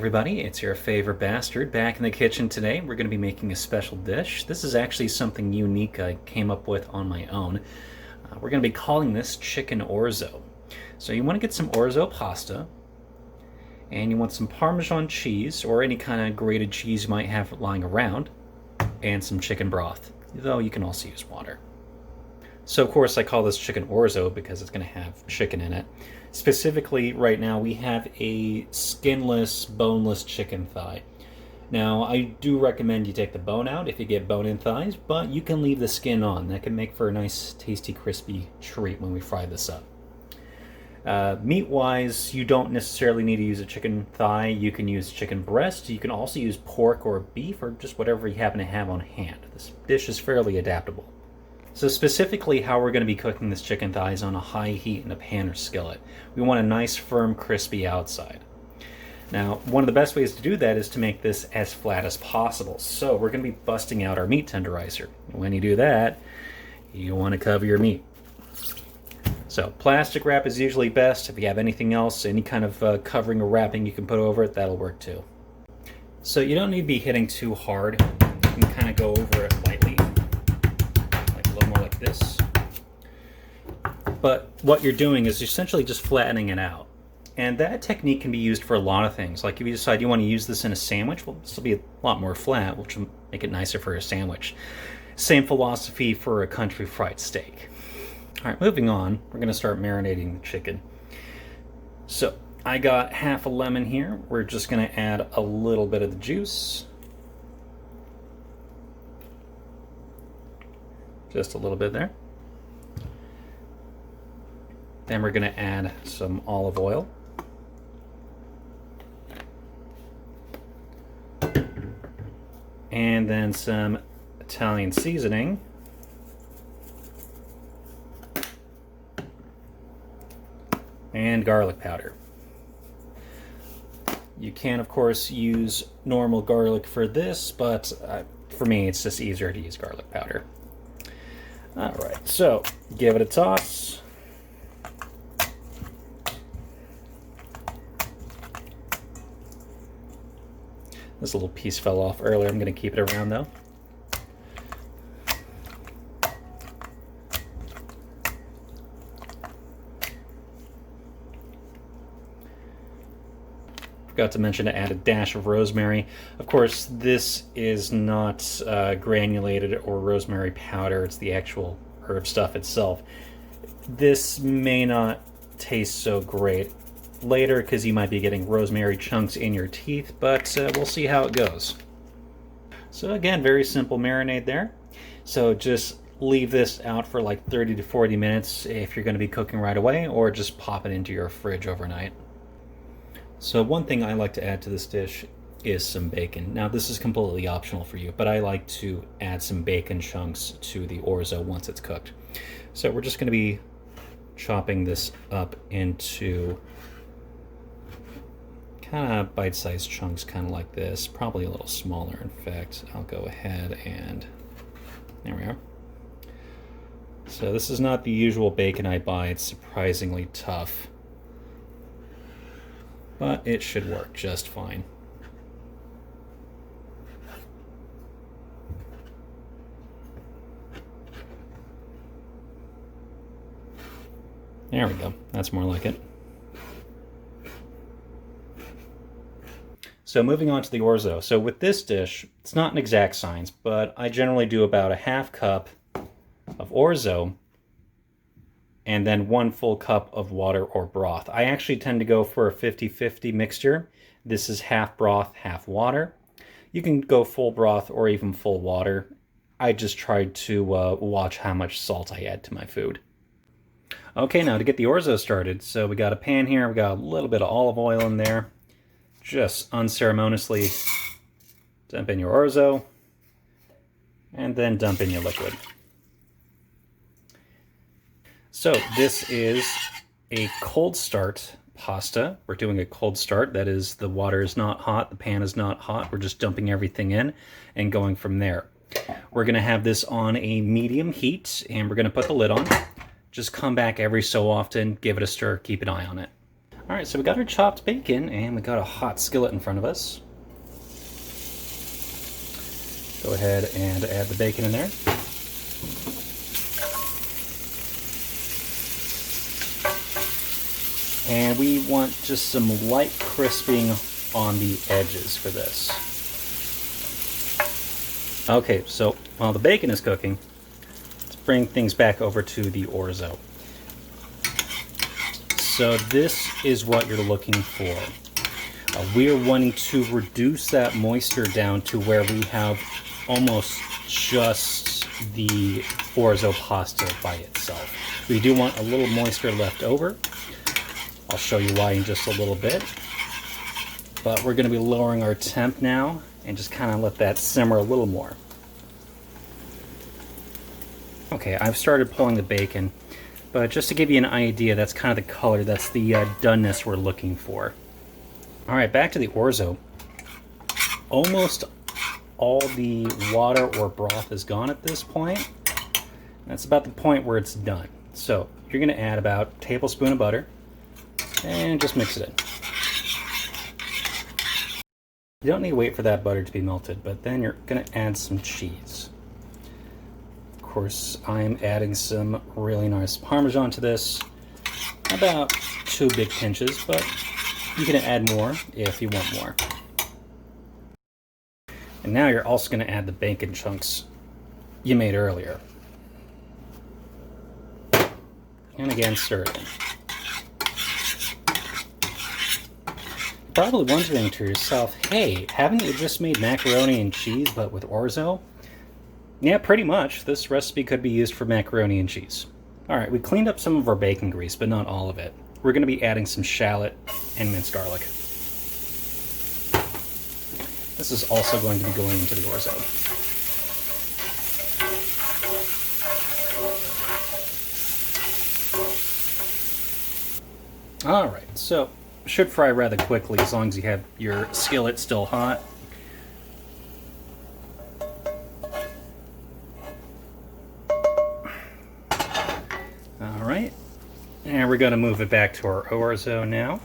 everybody, it's your favorite Basterd back in the kitchen today. We're going to be making a special dish. This is actually something unique I came up with on my own. We're going to be calling this chicken orzo. So you want to get some orzo pasta, and you want some Parmesan cheese, or any kind of grated cheese you might have lying around, and some chicken broth, though you can also use water. So of course I call this chicken orzo because it's going to have chicken in it. Specifically, right now we have a skinless, boneless chicken thigh. Now, I do recommend you take the bone out if you get bone-in thighs, but you can leave the skin on. That can make for a nice, tasty, crispy treat when we fry this up. Meat-wise, you don't necessarily need to use a chicken thigh. You can use chicken breast. You can also use pork or beef or just whatever you happen to have on hand. This dish is fairly adaptable. So specifically how we're going to be cooking this chicken thigh is on a high heat in a pan or skillet. We want a nice, firm, crispy outside. Now, one of the best ways to do that is to make this as flat as possible. So we're going to be busting out our meat tenderizer. When you do that, you want to cover your meat. So plastic wrap is usually best. If you have anything else, any kind of covering or wrapping you can put over it, that'll work too. So you don't need to be hitting too hard. You can kind of go over it lightly. This. But what you're doing is essentially just flattening it out. And that technique can be used for a lot of things. Like if you decide you want to use this in a sandwich, well, this will be a lot more flat, which will make it nicer for a sandwich. Same philosophy for a country fried steak. All right, moving on, we're going to start marinating the chicken. So I got half a lemon here. We're just going to add a little bit of the juice. Just a little bit there. Then we're going to add some olive oil. And then some Italian seasoning. And garlic powder. You can, of course, use normal garlic for this, but for me, it's just easier to use garlic powder. Alright, so give it a toss. This little piece fell off earlier. I'm going to keep it around though. Forgot to mention to add a dash of rosemary. Of course, this is not granulated or rosemary powder. It's the actual herb stuff itself. This may not taste so great later because you might be getting rosemary chunks in your teeth, but we'll see how it goes. So again, very simple marinade there. So just leave this out for like 30 to 40 minutes if you're going to be cooking right away, or just pop it into your fridge overnight. So one thing I like to add to this dish is some bacon. Now this is completely optional for you, but I like to add some bacon chunks to the orzo once it's cooked. So we're just going to be chopping this up into kind of bite-sized chunks, kind of like this, probably a little smaller. In fact, I'll go ahead and there we are. So this is not the usual bacon I buy. It's surprisingly tough, but it should work just fine. There we go. That's more like it. So moving on to the orzo. So with this dish, it's not an exact science, but I generally do about a half cup of orzo and then 1 full cup of water or broth. I actually tend to go for a 50-50 mixture. This is half broth, half water. You can go full broth or even full water. I just tried to watch how much salt I add to my food. Okay, now to get the orzo started. So we got a pan here, we got a little bit of olive oil in there. Just unceremoniously dump in your orzo, and then dump in your liquid. So this is a cold start pasta. We're doing a cold start. That is, the water is not hot, the pan is not hot. We're just dumping everything in and going from there. We're going to have this on a medium heat, and we're going to put the lid on. Just come back every so often, give it a stir, keep an eye on it. All right, so we got our chopped bacon and we got a hot skillet in front of us. Go ahead and add the bacon in there. And we want just some light crisping on the edges for this. Okay, so while the bacon is cooking, let's bring things back over to the orzo. So this is what you're looking for. We're wanting to reduce that moisture down to where we have almost just the orzo pasta by itself. We do want a little moisture left over. I'll show you why in just a little bit. But we're going to be lowering our temp now and just kind of let that simmer a little more. Okay, I've started pulling the bacon, but just to give you an idea, that's kind of the color, that's the doneness we're looking for. All right, back to the orzo. Almost all the water or broth is gone at this point. That's about the point where it's done. So you're going to add about a tablespoon of butter and just mix it in. You don't need to wait for that butter to be melted, but then you're going to add some cheese. Of course, I'm adding some really nice Parmesan to this. About 2 big pinches, but you can add more if you want more. And now you're also going to add the bacon chunks you made earlier. And again, stir it in. You're probably wondering to yourself, hey, haven't you just made macaroni and cheese but with orzo? Yeah, pretty much. This recipe could be used for macaroni and cheese. Alright, we cleaned up some of our bacon grease, but not all of it. We're going to be adding some shallot and minced garlic. This is also going to be going into the orzo. Alright, so should fry rather quickly as long as you have your skillet still hot. Alright, and we're going to move it back to our orzo now.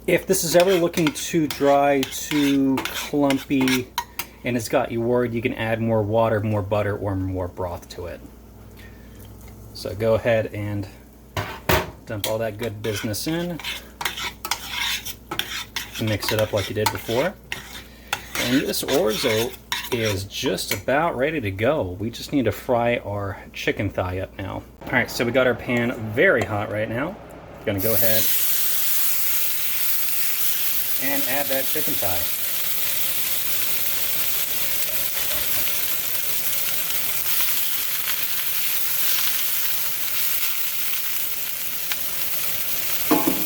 If this is ever looking too dry, too clumpy, and it's got you worried, you can add more water, more butter, or more broth to it. So go ahead and dump all that good business in. Mix it up like you did before. And this orzo is just about ready to go. We just need to fry our chicken thigh up now. Alright, so we got our pan very hot right now. Gonna go ahead and add that chicken thigh.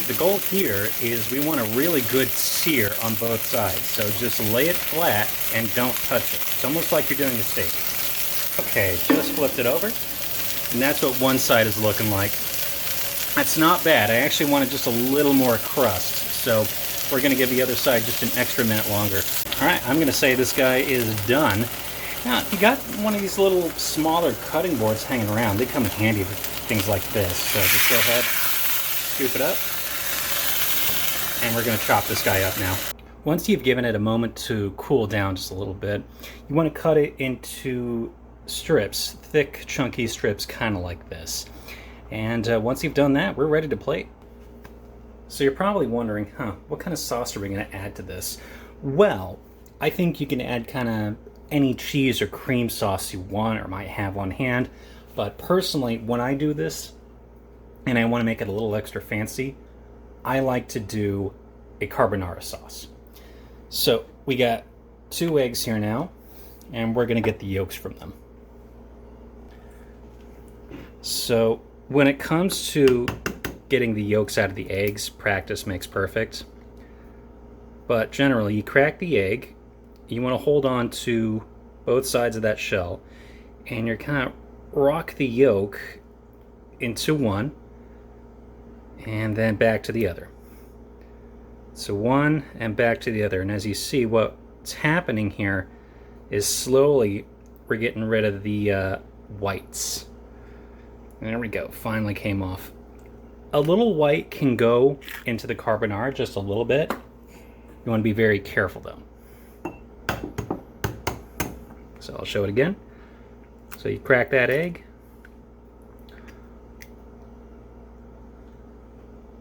The goal here is we want a really good sear on both sides, so just lay it flat and don't touch it. It's almost like you're doing a steak. Okay, just flipped it over, and that's what one side is looking like. That's not bad. I actually wanted just a little more crust, so we're going to give the other side just an extra minute longer. Alright, I'm going to say this guy is done. Now, if you got one of these little smaller cutting boards hanging around, they come in handy for things like this. So just go ahead, scoop it up, and we're going to chop this guy up now. Once you've given it a moment to cool down just a little bit, you want to cut it into strips, thick, chunky strips, kind of like this. And once you've done that, we're ready to plate. So you're probably wondering, what kind of sauce are we going to add to this? Well, I think you can add kind of any cheese or cream sauce you want or might have on hand. But personally, when I do this, and I want to make it a little extra fancy, I like to do a carbonara sauce. So we got 2 eggs here now, and we're going to get the yolks from them. So when it comes to getting the yolks out of the eggs, practice makes perfect. But generally, you crack the egg, you want to hold on to both sides of that shell, and you're kind of rock the yolk into one, and then back to the other. So one and back to the other. And as you see, what's happening here is slowly we're getting rid of the whites. There we go, finally came off. A little white can go into the carbonara, just a little bit. You want to be very careful though. So I'll show it again. So you crack that egg.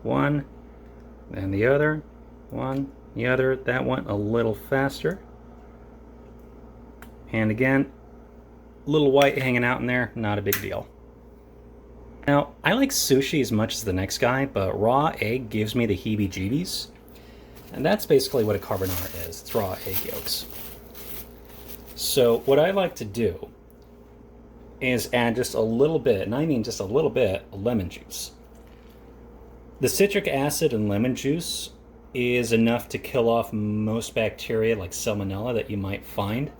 One, then the other, one, the other. That went a little faster. And again, little white hanging out in there, not a big deal. Now, I like sushi as much as the next guy, but raw egg gives me the heebie-jeebies. And that's basically what a carbonara is. It's raw egg yolks. So what I like to do is add just a little bit, and I mean just a little bit, of lemon juice. The citric acid in lemon juice is enough to kill off most bacteria like salmonella that you might find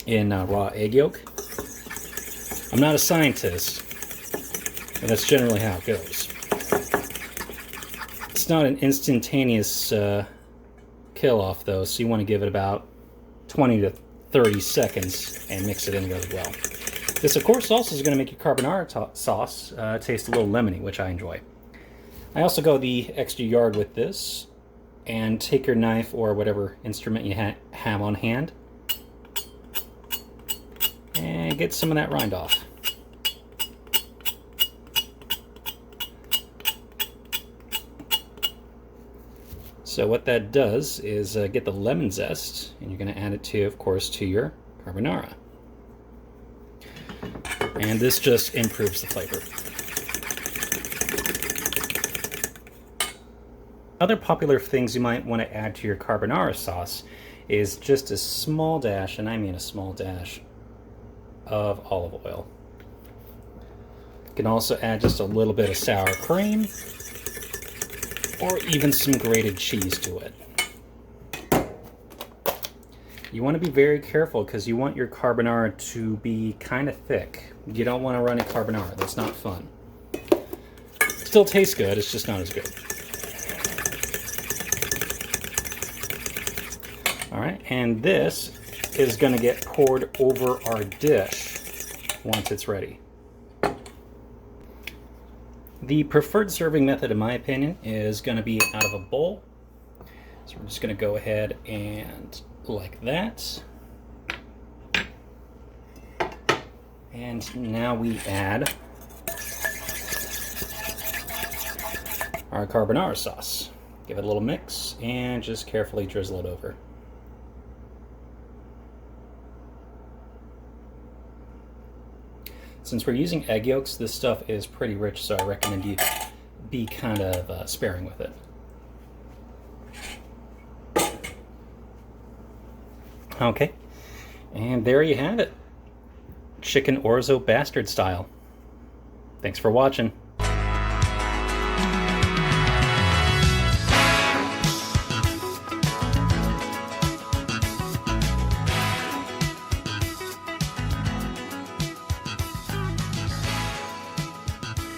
in raw egg yolk. I'm not a scientist, but that's generally how it goes. It's not an instantaneous kill-off though, so you want to give it about 20 to 30 seconds and mix it in really well. This, of course, also is going to make your carbonara sauce taste a little lemony, which I enjoy. I also go the extra yard with this, and take your knife or whatever instrument you have on hand, and get some of that rind off. So what that does is get the lemon zest, and you're going to add it to, of course, to your carbonara. And this just improves the flavor. Other popular things you might want to add to your carbonara sauce is just a small dash, and I mean a small dash, of olive oil. You can also add just a little bit of sour cream, or even some grated cheese to it. You want to be very careful because you want your carbonara to be kind of thick. You don't want to run a carbonara. That's not fun. Still tastes good, it's just not as good. Alright, and this is going to get poured over our dish once it's ready. The preferred serving method, in my opinion, is going to be out of a bowl. So we're just going to go ahead and like that. And now we add our carbonara sauce. Give it a little mix and just carefully drizzle it over. Since we're using egg yolks, this stuff is pretty rich, so I recommend you be kind of sparing with it. Okay, and there you have it. Chicken Orzo Basterd style. Thanks for watching.